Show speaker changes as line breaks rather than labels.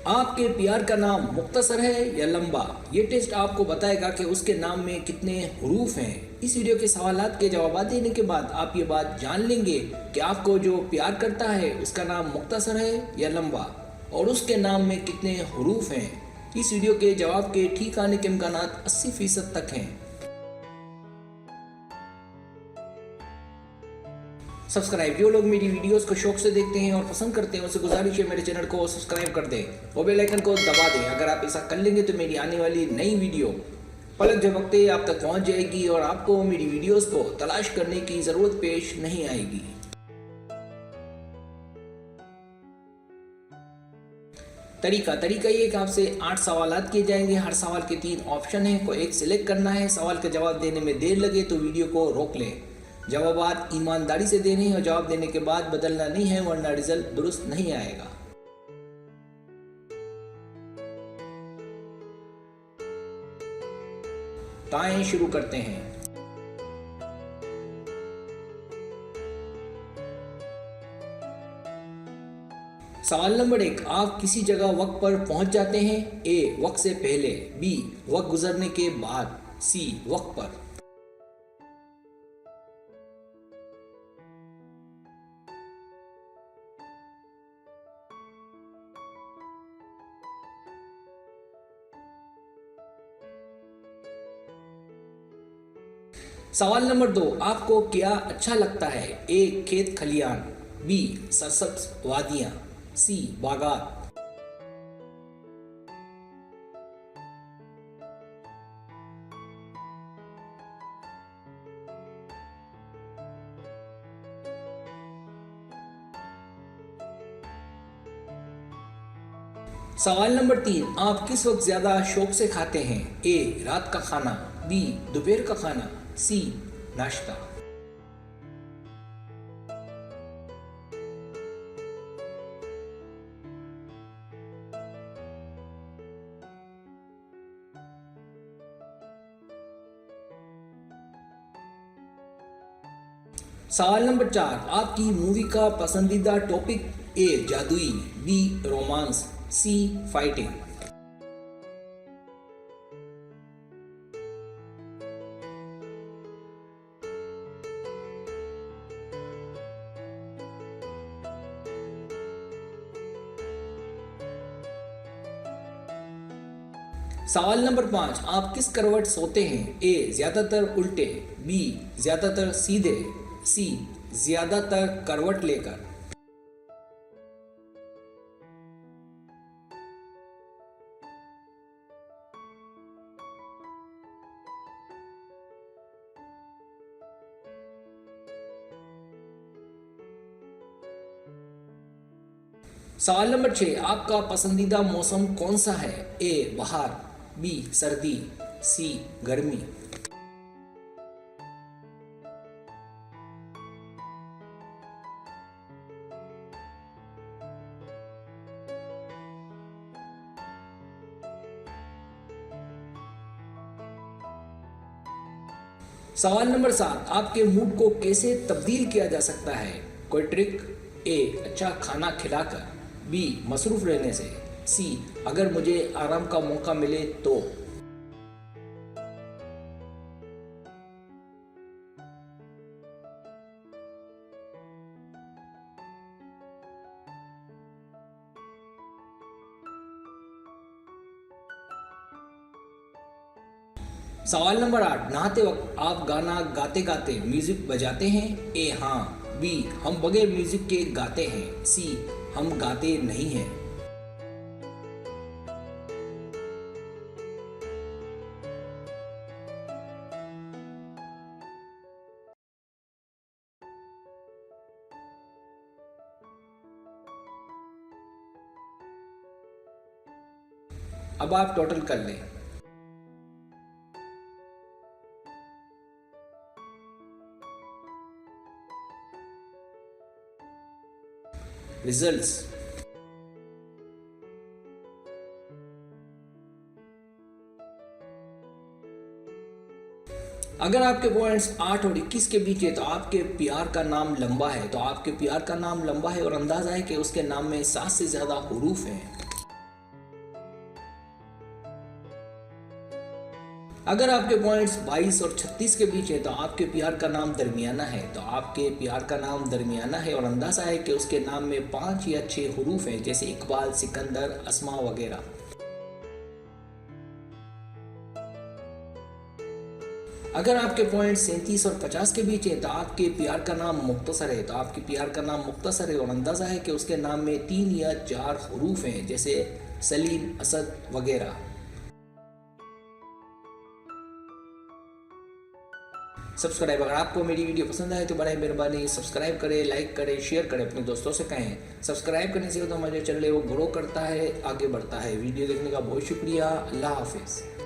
आपके प्यार का नाम मुख्तसर है या लंबा? ये टेस्ट आपको बताएगा कि उसके नाम में कितने हरूफ हैं। इस वीडियो के सवालात के जवाब देने के बाद आप ये बात जान लेंगे कि आपको जो प्यार करता है उसका नाम मुख्तसर है या लंबा, और उसके नाम में कितने हरूफ हैं। इस वीडियो के जवाब के ठीक आने के इम्कानात 80% तक हैं। सब्सक्राइब, जो लोग मेरी वीडियोस को शौक से देखते हैं और पसंद करते हैं उनसे गुजारिश है मेरे चैनल को सब्सक्राइब कर दें और बेल आइकन को दबा दें। अगर आप ऐसा कर लेंगे तो मेरी आने वाली नई वीडियो पलक झपकते आप तक पहुंच जाएगी और आपको मेरी वीडियोस को तलाश करने की ज़रूरत पेश नहीं आएगी। तरीका ये कि आपसे 8 सवालात किए जाएंगे। हर सवाल के 3 ऑप्शन हैं, कोई एक सिलेक्ट करना है। सवाल का जवाब देने में देर लगे तो वीडियो को रोक लें। जवाबात ईमानदारी से देने हैं और जवाब देने के बाद बदलना नहीं है, वरना रिजल्ट दुरुस्त नहीं आएगा। तो आइए शुरू करते हैं। सवाल नंबर 1, आप किसी जगह वक्त पर पहुंच जाते हैं। ए, वक्त से पहले, बी, वक्त गुजरने के बाद, सी, वक्त पर। सवाल नंबर 2, आपको क्या अच्छा लगता है। ए, खेत खलियान, बी, सरसब्ज वादियां, सी, बागात। सवाल नंबर 3, आप किस वक्त ज्यादा शौक से खाते हैं। ए, रात का खाना, बी, दोपहर का खाना, सी, नाश्ता। सवाल नंबर 4, आपकी मूवी का पसंदीदा टॉपिक। ए, जादुई, बी, रोमांस, सी, फाइटिंग। सवाल नंबर 5, आप किस करवट सोते हैं। ए, ज्यादातर उल्टे, बी, ज्यादातर सीधे, सी, ज्यादातर करवट लेकर। सवाल नंबर 6, आपका पसंदीदा मौसम कौन सा है। ए, बहार, बी, सर्दी, सी, गर्मी। सवाल नंबर 7, आपके मूड को कैसे तब्दील किया जा सकता है। कोई ट्रिक। ए, अच्छा खाना खिलाकर, बी, मसरूफ रहने से, सी, अगर मुझे आराम का मौका मिले तो। सवाल नंबर 8, नहाते वक्त आप गाना गाते गाते म्यूजिक बजाते हैं। ए, हाँ, बी, हम बगैर म्यूजिक के गाते हैं, सी, हम गाते नहीं हैं। अब आप टोटल कर लें। रिजल्ट्स। अगर आपके पॉइंट्स 8 और 21 के बीच है तो आपके प्यार का नाम लंबा है। और अंदाजा है कि उसके नाम में 7 से ज्यादा हरूफ हैं। अगर आपके पॉइंट्स 22 और 36 के बीच है तो आपके प्यार का नाम दरमियाना है। तो आपके प्यार का नाम दरमियाना है और अंदाज़ा है कि उसके नाम में 5 या 6 हरूफ हैं, जैसे इकबाल, सिकंदर, अस्मा वगैरह। अगर आपके पॉइंट 37 और 50 के बीच है तो आपके प्यार का नाम मुख्तसर है। तो आपके प्यार का नाम मुख्तसर है और अंदाज़ा है कि उसके नाम में 3 या 4 हरूफ हैं, जैसे सलीम, असद वगैरह। सब्सक्राइब, अगर आपको मेरी वीडियो पसंद आए तो बड़े मेहरबानी सब्सक्राइब करें, लाइक करें, शेयर करें, अपने दोस्तों से कहें। सब्सक्राइब करने से तो हमारे चैनल वो ग्रो करता है, आगे बढ़ता है। वीडियो देखने का बहुत शुक्रिया। अल्लाह हाफिज़।